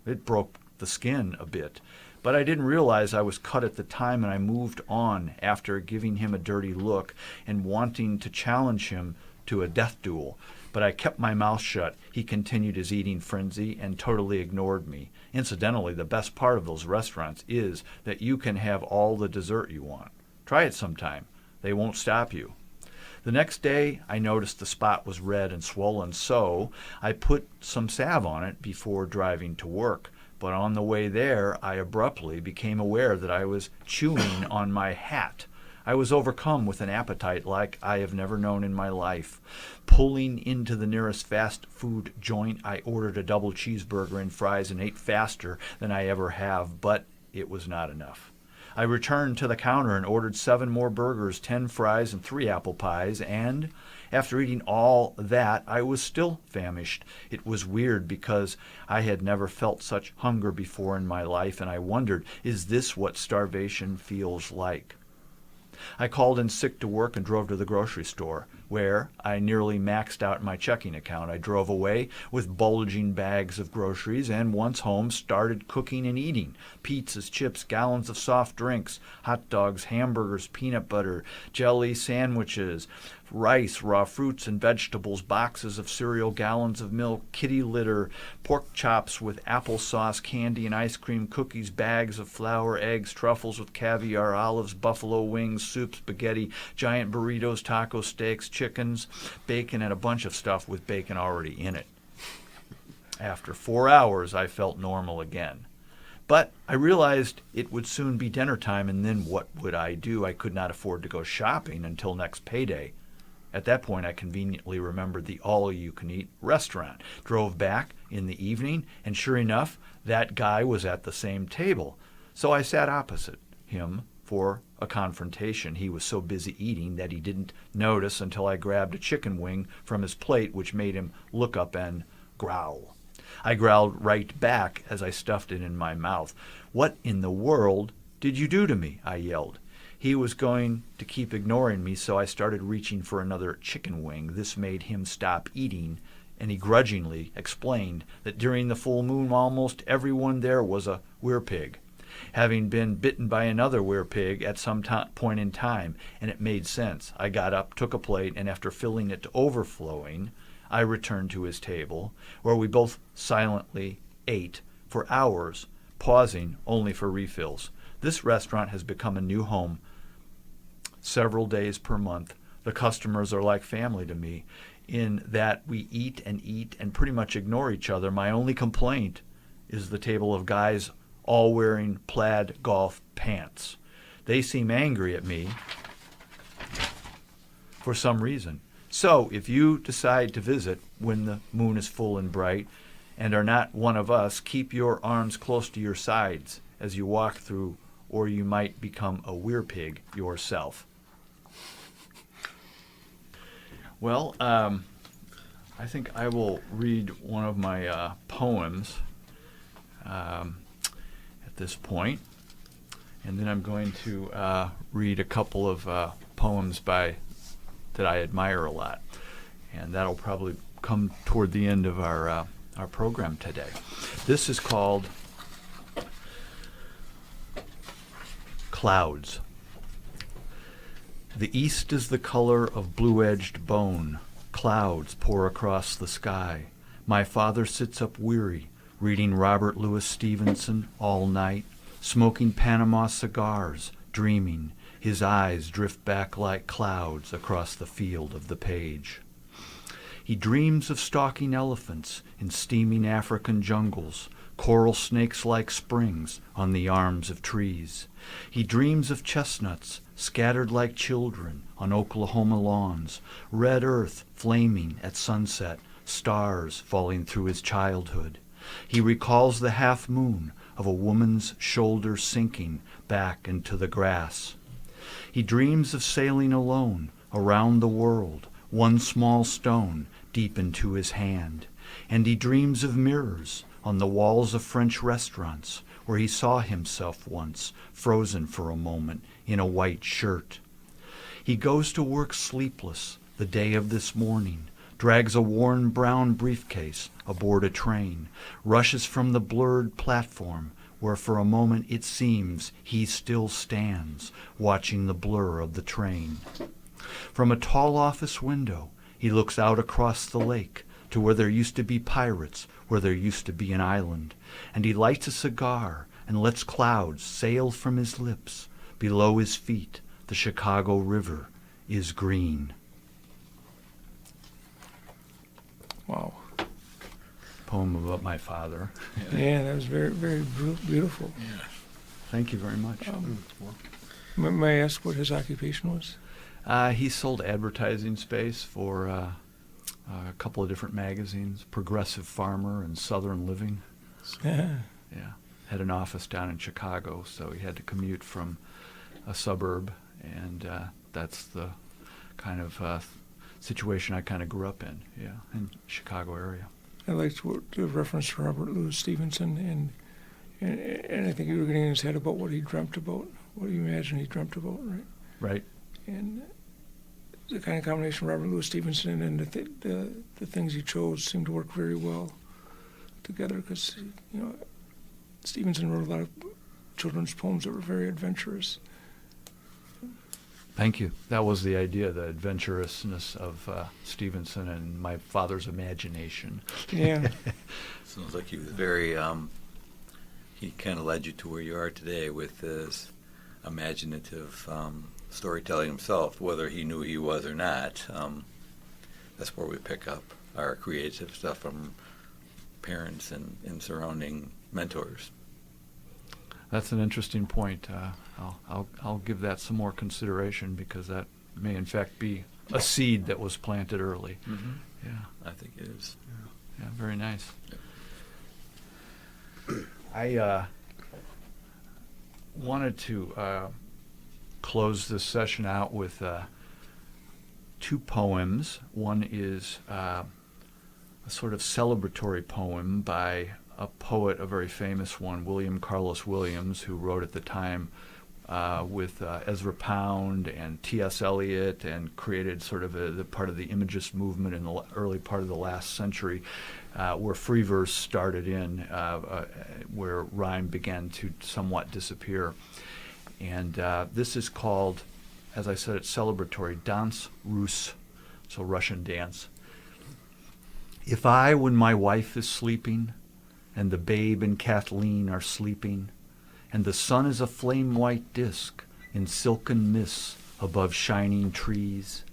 It broke the skin a bit, but I didn't realize I was cut at the time, and I moved on after giving him a dirty look and wanting to challenge him to a death duel. But I kept my mouth shut. He continued his eating frenzy and totally ignored me. Incidentally, the best part of those restaurants is that you can have all the dessert you want. Try it sometime. They won't stop you. The next day, I noticed the spot was red and swollen, so I put some salve on it before driving to work. But on the way there, I abruptly became aware that I was chewing on my hat. I was overcome with an appetite like I have never known in my life. Pulling into the nearest fast food joint, I ordered a double cheeseburger and fries and ate faster than I ever have, but it was not enough. I returned to the counter and ordered 7 more burgers, 10 fries, and 3 apple pies, and after eating all that, I was still famished. It was weird because I had never felt such hunger before in my life, and I wondered, is this what starvation feels like? I called in sick to work and drove to the grocery store, where I nearly maxed out my checking account. I drove away with bulging bags of groceries, and once home, started cooking and eating. Pizzas, chips, gallons of soft drinks, hot dogs, hamburgers, peanut butter, jelly, sandwiches, rice, raw fruits and vegetables, boxes of cereal, gallons of milk, kitty litter, pork chops with applesauce, candy and ice cream, cookies, bags of flour, eggs, truffles with caviar, olives, buffalo wings, soup, spaghetti, giant burritos, taco steaks, chickens, bacon, and a bunch of stuff with bacon already in it. After 4 hours, I felt normal again. But I realized it would soon be dinner time, and then what would I do? I could not afford to go shopping until next payday. At that point, I conveniently remembered the all-you-can-eat restaurant, drove back in the evening, and sure enough, that guy was at the same table. So I sat opposite him for a confrontation. He was so busy eating that he didn't notice until I grabbed a chicken wing from his plate, which made him look up and growl. I growled right back as I stuffed it in my mouth. "What in the world did you do to me?" I yelled. He was going to keep ignoring me, so I started reaching for another chicken wing. This made him stop eating, and he grudgingly explained that during the full moon almost everyone there was a werepig, having been bitten by another werepig at some point in time, and it made sense. I got up, took a plate, and after filling it to overflowing, I returned to his table, where we both silently ate for hours, pausing only for refills. This restaurant has become a new home several days per month. The customers are like family to me in that we eat and pretty much ignore each other. My only complaint is the table of guys all wearing plaid golf pants. They seem angry at me for some reason. So if you decide to visit when the moon is full and bright and are not one of us, keep your arms close to your sides as you walk through, or you might become a werepig yourself. Well, I think I will read one of my poems at this point, and then I'm going to read a couple of poems that I admire a lot, and that'll probably come toward the end of our program today. This is called Clouds. The east is the color of blue-edged bone. Clouds pour across the sky. My father sits up weary, reading Robert Louis Stevenson all night, smoking Panama cigars, dreaming. His eyes drift back like clouds across the field of the page. He dreams of stalking elephants in steaming African jungles, coral snakes like springs on the arms of trees. He dreams of chestnuts scattered like children on Oklahoma lawns, red earth flaming at sunset, stars falling through his childhood. He recalls the half moon of a woman's shoulder sinking back into the grass. He dreams of sailing alone around the world, one small stone deep into his hand. And he dreams of mirrors on the walls of French restaurants where he saw himself once, frozen for a moment in a white shirt. He goes to work sleepless the day of this morning, drags a worn brown briefcase aboard a train, rushes from the blurred platform where for a moment it seems he still stands, watching the blur of the train. From a tall office window, he looks out across the lake to where there used to be pirates, where there used to be an island, and he lights a cigar and lets clouds sail from his lips. Below his feet, the Chicago River is green. Wow. Poem about my father. Yeah, that was very, very beautiful. Yeah. Thank you very much. May I ask what his occupation was? He sold advertising space for a couple of different magazines, Progressive Farmer and Southern Living. Yeah. Yeah. Had an office down in Chicago, so he had to commute from a suburb, and that's the kind of situation I kind of grew up in, in Chicago area. I liked the reference to Robert Louis Stevenson, and I think you were getting in his head about what he dreamt about, what you imagine he dreamt about, right? Right. And the kind of combination of Robert Louis Stevenson and the things he chose seemed to work very well together, because Stevenson wrote a lot of children's poems that were very adventurous. Thank you. That was the idea, the adventurousness of Stevenson and my father's imagination. Yeah. Sounds like he was very, he kind of led you to where you are today with his imaginative storytelling himself, whether he knew he was or not. That's where we pick up our creative stuff from parents and surrounding mentors. That's an interesting point. I'll give that some more consideration, because that may in fact be a seed that was planted early. Mm-hmm. Yeah, I think it is. yeah, very nice. Yep. I wanted to close this session out with two poems. One is a sort of celebratory poem by a poet, a very famous one, William Carlos Williams, who wrote at the time with Ezra Pound and T.S. Eliot, and created sort of the part of the Imagist movement in the early part of the last century, where free verse started in, where rhyme began to somewhat disappear. And this is called, as I said, it's celebratory, Danse Russe, so Russian dance. If I, when my wife is sleeping, and the babe and Kathleen are sleeping, and the sun is a flame-white disk in silken mists above shining trees,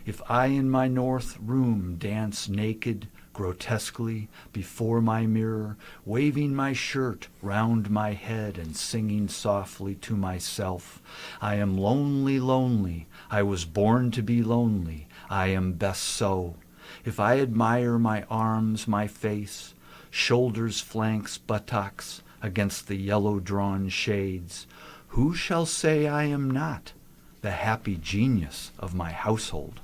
if I in my north room dance naked, grotesquely, before my mirror, waving my shirt round my head and singing softly to myself, I am lonely, lonely, I was born to be lonely, I am best so. If I admire my arms, my face, shoulders, flanks, buttocks, against the yellow-drawn shades, who shall say I am not the happy genius of my household?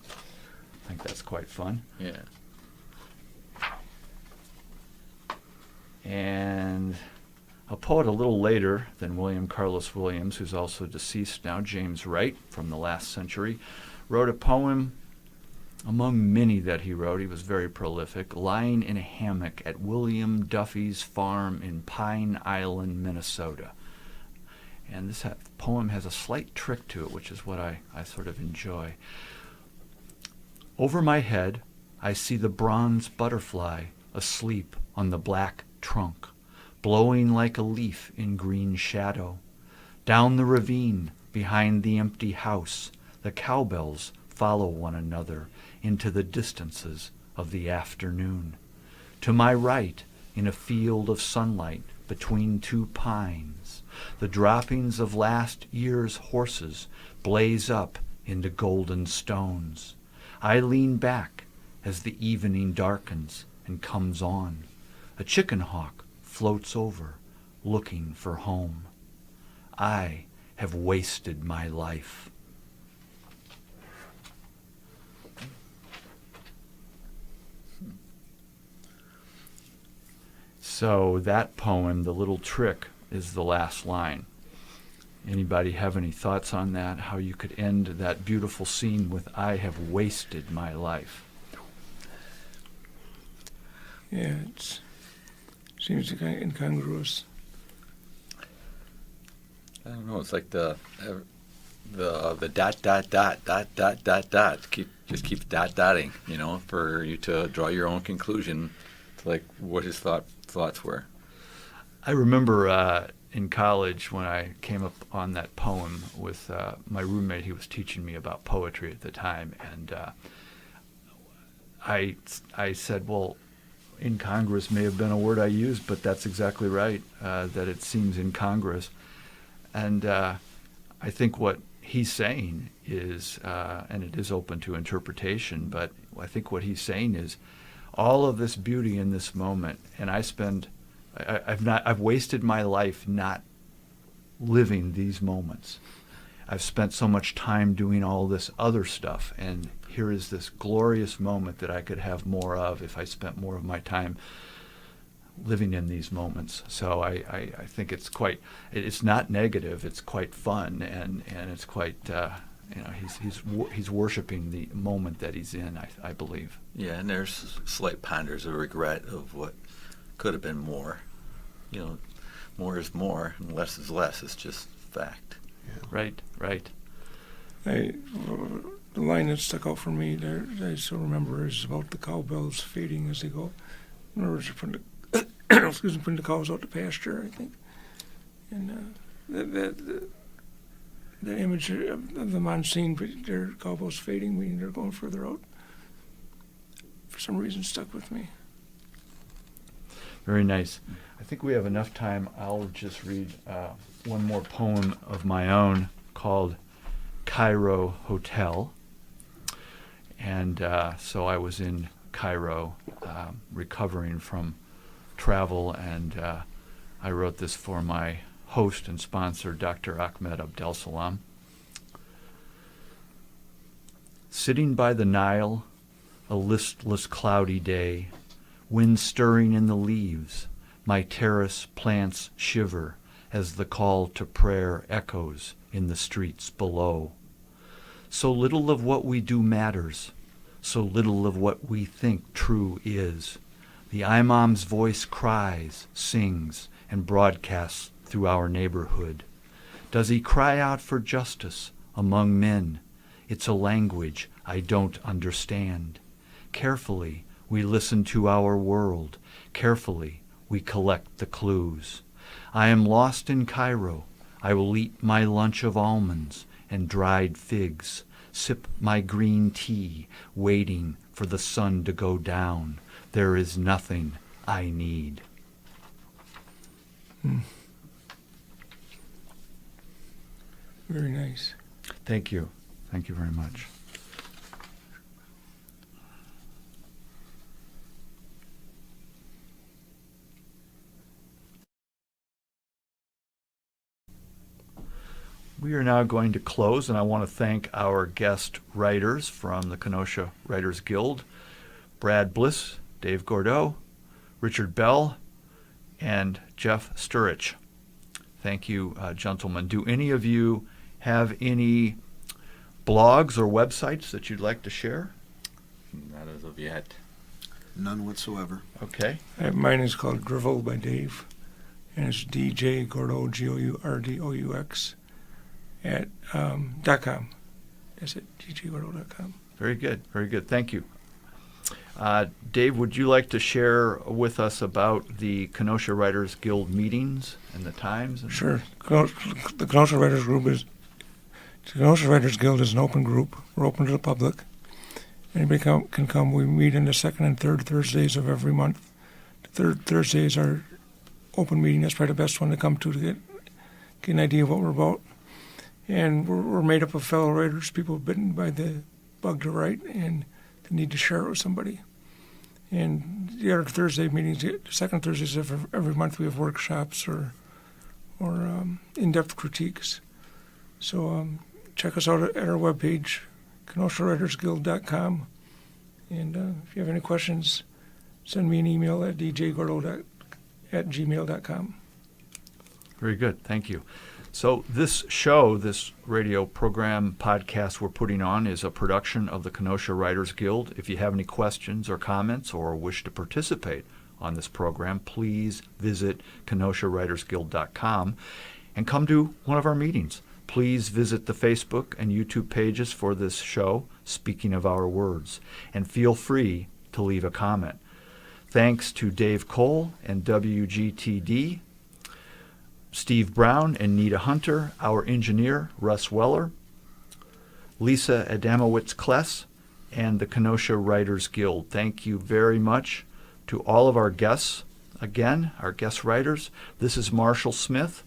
I think that's quite fun. Yeah. And a poet a little later than William Carlos Williams, who's also deceased now, James Wright, from the last century, wrote a poem among many that he wrote. He was very prolific, lying in a hammock at William Duffy's farm in Pine Island, Minnesota. And this poem has a slight trick to it, which is what I sort of enjoy. Over my head, I see the bronze butterfly asleep on the black trunk, blowing like a leaf in green shadow. Down the ravine, behind the empty house, the cowbells follow one another into the distances of the afternoon. To my right, in a field of sunlight between two pines, the droppings of last year's horses blaze up into golden stones. I lean back as the evening darkens and comes on. A chicken hawk floats over, looking for home. I have wasted my life. So that poem, The Little Trick, is the last line. Anybody have any thoughts on that? How you could end that beautiful scene with "I have wasted my life"? Yeah, it seems kind of incongruous. I don't know. It's like the dot. Keep dotting. You know, for you to draw your own conclusion to like what his thoughts were. I remember in college when I came up on that poem with my roommate. He was teaching me about poetry at the time, and I said, well, incongruous may have been a word I used, but that's exactly right, that it seems incongruous. And I think what he's saying is, and it is open to interpretation, but I think what he's saying is all of this beauty in this moment, and I've wasted my life not living these moments. I've spent so much time doing all this other stuff, and here is this glorious moment that I could have more of if I spent more of my time living in these moments. So I think it's not negative, it's quite fun, and it's quite, he's worshiping the moment that he's in, I believe. Yeah, and there's slight ponders of regret of what could have been more. You know, more is more, and less is less. It's just fact. Yeah. Right. The line that stuck out for me there, I still remember, is about the cowbells fading as they go. In other words, putting the cows out to pasture, I think. And the image of them on scene, but their galbo's fading, meaning they're going further out. For some reason, stuck with me. Very nice. I think we have enough time. I'll just read one more poem of my own called Cairo Hotel. And so I was in Cairo recovering from travel, and I wrote this for my host and sponsor, Dr. Ahmed Abdel Salam. Sitting by the Nile, a listless cloudy day, wind stirring in the leaves, my terrace plants shiver as the call to prayer echoes in the streets below. So little of what we do matters, so little of what we think true is. The imam's voice cries, sings, and broadcasts through our neighborhood. Does he cry out for justice among men? It's a language I don't understand. Carefully, we listen to our world. Carefully, we collect the clues. I am lost in Cairo. I will eat my lunch of almonds and dried figs, sip my green tea, waiting for the sun to go down. There is nothing I need. Very nice. Thank you. Thank you very much. We are now going to close, and I want to thank our guest writers from the Kenosha Writers Guild, Brad BLiss, Dave Gourdoux, Richard Bell, and Jeff Sturycz. Thank you, gentlemen. Do any of you have any blogs or websites that you'd like to share? Not as of yet. None whatsoever. Okay. Mine is called Drivel by Dave, and it's DJ Gourdoux, Gourdous, at .com. Is it djgourdoux.com? Very good. Very good. Thank you. Dave, would you like to share with us about the Kenosha Writers Guild meetings and the times? Sure. The Kenosha Writers Guild is an open group. We're open to the public. Anybody can come. We meet on the second and third Thursdays of every month. The third Thursday is our open meeting. That's probably the best one to come to get an idea of what we're about. And we're made up of fellow writers, people bitten by the bug to write, and they need to share it with somebody. And the other Thursday meetings, the second Thursdays of every month, we have workshops or in-depth critiques. So check us out at our webpage, KenoshaWritersGuild.com. And if you have any questions, send me an email at djgourdoux@gmail.com. Very good. Thank you. So this show, this radio program podcast we're putting on is a production of the Kenosha Writers Guild. If you have any questions or comments or wish to participate on this program, please visit KenoshaWritersGuild.com and come to one of our meetings. Please visit the Facebook and YouTube pages for this show, Speaking of Our Words, and feel free to leave a comment. Thanks to Dave Cole and WGTD, Steve Brown and Nita Hunter, our engineer, Russ Weller, Lisa Adamowicz-Kless, and the Kenosha Writers Guild. Thank you very much to all of our guests. Again, our guest writers. This is Marhsall Smith.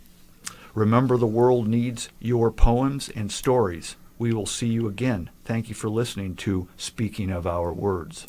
Remember, the world needs your poems and stories. We will see you again. Thank you for listening to Speaking of Our Words.